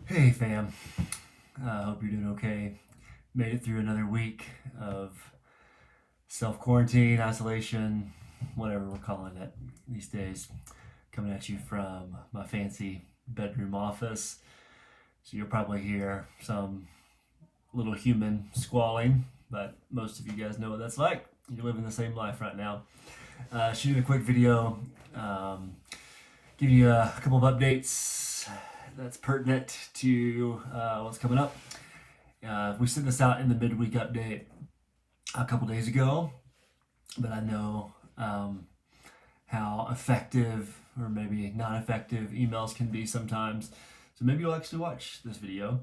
Hey fam, hope you're doing okay. Made it through another week of self quarantine, isolation, whatever we're calling it these days. Coming at you from my fancy bedroom office. So you'll probably hear some little human squalling, but most of you guys know what that's like. You're living the same life right now. Shooting a quick video, um, give you a couple of updates that's pertinent to what's coming up. We sent this out in the midweek update a couple days ago, but I know how effective or maybe not effective emails can be sometimes. So maybe you'll actually watch this video.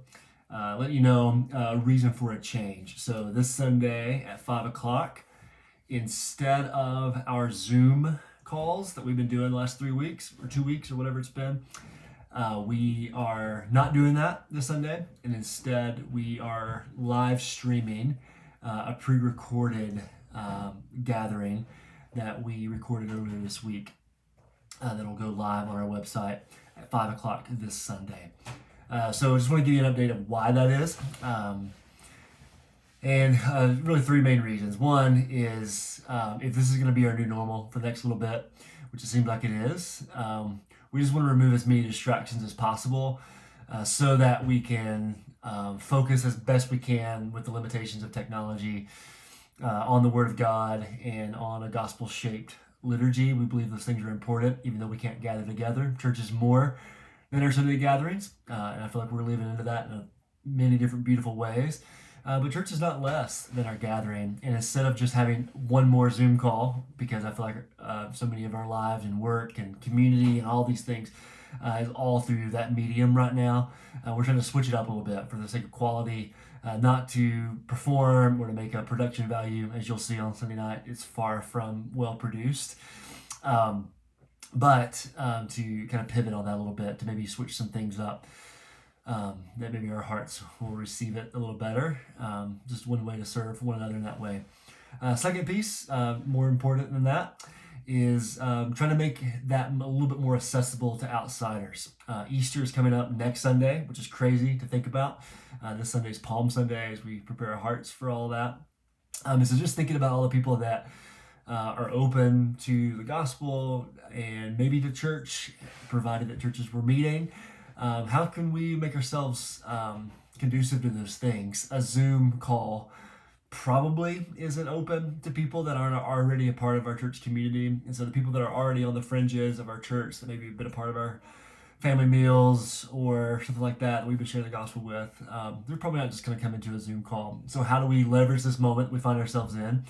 Let you know reason for a change. So this Sunday at 5 o'clock, instead of our Zoom calls that we've been doing the last 3 weeks or 2 weeks or whatever it's been, we are not doing that this Sunday, and instead we are live streaming a pre-recorded gathering that we recorded earlier this week. That'll go live on our website at 5 o'clock this Sunday. So I just want to give you an update of why that is. And really three main reasons. One is if this is going to be our new normal for the next little bit, which it seems like it is, we just want to remove as many distractions as possible so that we can focus as best we can with the limitations of technology on the Word of God and on a gospel shaped liturgy. We believe those things are important, even though we can't gather together. Church is more than our Sunday gatherings, and I feel like we're living into that in many different beautiful ways. But church is not less than our gathering. And instead of just having one more Zoom call, because I feel like so many of our lives and work and community and all these things is all through that medium right now, we're trying to switch it up a little bit for the sake of quality, not to perform or to make a production value. As you'll see on Sunday night, it's far from well produced. But to kind of pivot on that a little bit, to maybe switch some things up. That maybe our hearts will receive it a little better. Just one way to serve one another in that way. Second piece, more important than that, is trying to make that a little bit more accessible to outsiders. Easter is coming up next Sunday, which is crazy to think about. This Sunday is Palm Sunday as we prepare our hearts for all that. And so just thinking about all the people that are open to the gospel and maybe to church, provided that churches were meeting. How can we make ourselves conducive to those things? A Zoom call probably isn't open to people that aren't already a part of our church community. And so the people that are already on the fringes of our church, that maybe have been a part of our family meals or something like that we've been sharing the gospel with, they're probably not just going to come into a Zoom call. So how do we leverage this moment we find ourselves in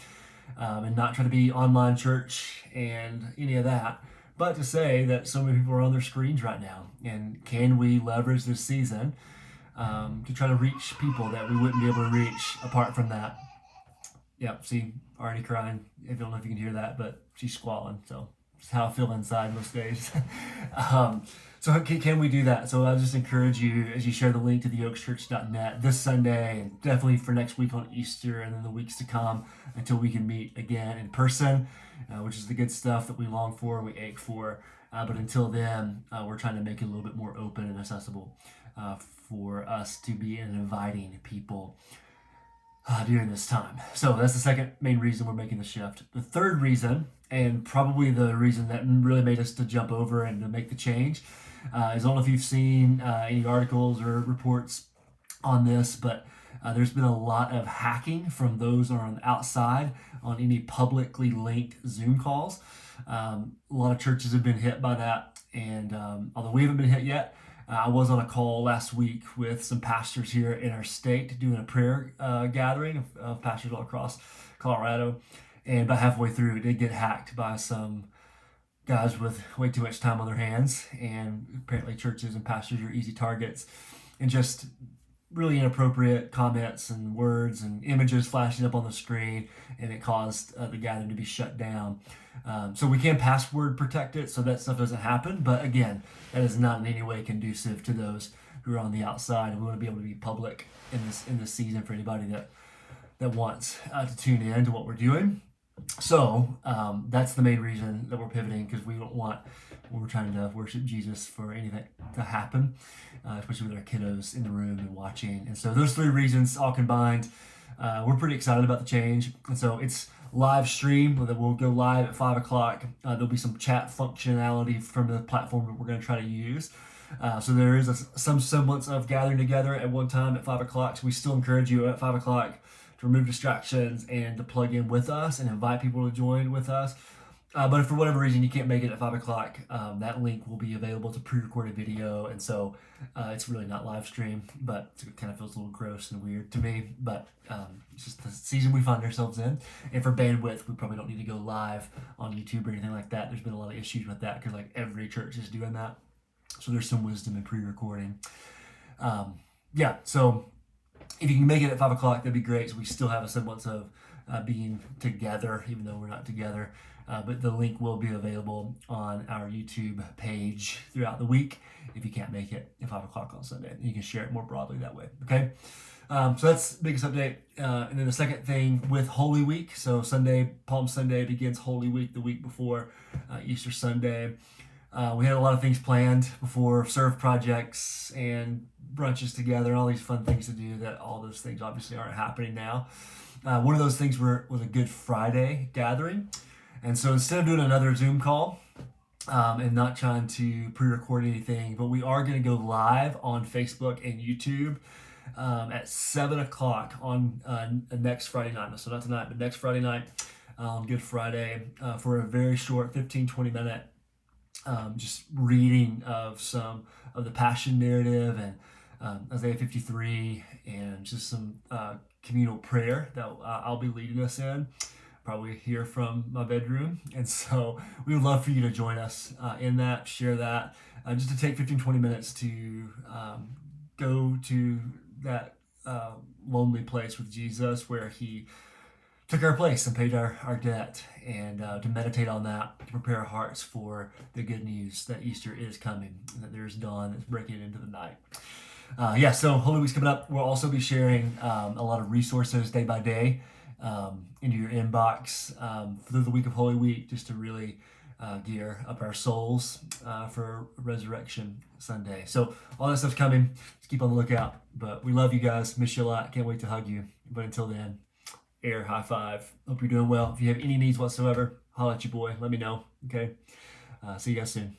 and not try to be online church and any of that? But to say that so many people are on their screens right now, and can we leverage this season to try to reach people that we wouldn't be able to reach apart from that? Yeah, see, already crying. I don't know if you can hear that, but she's squalling. So it's how I feel inside most days. So can we do that? So I'll just encourage you as you share the link to theoakschurch.net this Sunday and definitely for next week on Easter and then the weeks to come until we can meet again in person, which is the good stuff that we long for, we ache for. But until then, we're trying to make it a little bit more open and accessible for us to be inviting people during this time. So that's the second main reason we're making the shift. The third reason, and probably the reason that really made us to jump over and to make the change, is I don't know if you've seen any articles or reports on this, but there's been a lot of hacking from those on the outside on any publicly linked Zoom calls. A lot of churches have been hit by that, and although we haven't been hit yet, I was on a call last week with some pastors here in our state doing a prayer gathering of pastors all across Colorado. And about halfway through, it did get hacked by some guys with way too much time on their hands. And apparently, churches and pastors are easy targets. And just really inappropriate comments and words and images flashing up on the screen, and it caused the gathering to be shut down. So we can password protect it so that stuff doesn't happen. But again, that is not in any way conducive to those who are on the outside. And we want to be able to be public in this season for anybody that wants to tune in to what we're doing. So that's the main reason that we're pivoting, because we don't want we're trying to worship Jesus for anything to happen, especially with our kiddos in the room and watching. And so those three reasons all combined, we're pretty excited about the change. And so it's live stream. We'll go live at 5 o'clock. There'll be some chat functionality from the platform that we're going to try to use. So there is some semblance of gathering together at one time at 5 o'clock. So we still encourage you at 5 o'clock to remove distractions and to plug in with us and invite people to join with us. But if for whatever reason you can't make it at 5 o'clock, that link will be available to pre-recorded video. And so it's really not live stream, but it kind of feels a little gross and weird to me. But it's just the season we find ourselves in. And for bandwidth, we probably don't need to go live on YouTube or anything like that. There's been a lot of issues with that because like every church is doing that. So there's some wisdom in pre-recording. So if you can make it at 5 o'clock, that'd be great. So we still have a semblance of being together, even though we're not together. But the link will be available on our YouTube page throughout the week if you can't make it at 5 o'clock on Sunday. You can share it more broadly that way, okay? So that's the biggest update. And then the second thing with Holy Week. So Palm Sunday begins Holy Week the week before Easter Sunday. We had a lot of things planned before, serve projects and brunches together and all these fun things to do that all those things obviously aren't happening now. One of those things was a Good Friday gathering. And so instead of doing another Zoom call and not trying to pre-record anything, but we are going to go live on Facebook and YouTube at 7 o'clock on next Friday night. So not tonight, but next Friday night, Good Friday, for a very short 15-20 minute just reading of some of the Passion narrative and Isaiah 53 and just some communal prayer that I'll be leading us in, probably here from my bedroom. And so we would love for you to join us in that, share that, just to take 15-20 minutes to go to that lonely place with Jesus where he took our place and paid our debt, and to meditate on that, to prepare our hearts for the good news that Easter is coming, and that there's dawn that's breaking into the night. So Holy Week's coming up. We'll also be sharing a lot of resources day by day into your inbox through the week of Holy Week, just to really gear up our souls for Resurrection Sunday. So all that stuff's coming. Just keep on the lookout. But we love you guys. Miss you a lot. Can't wait to hug you. But until then, air high five. Hope you're doing well. If you have any needs whatsoever, holla at your boy. Let me know. Okay. See you guys soon.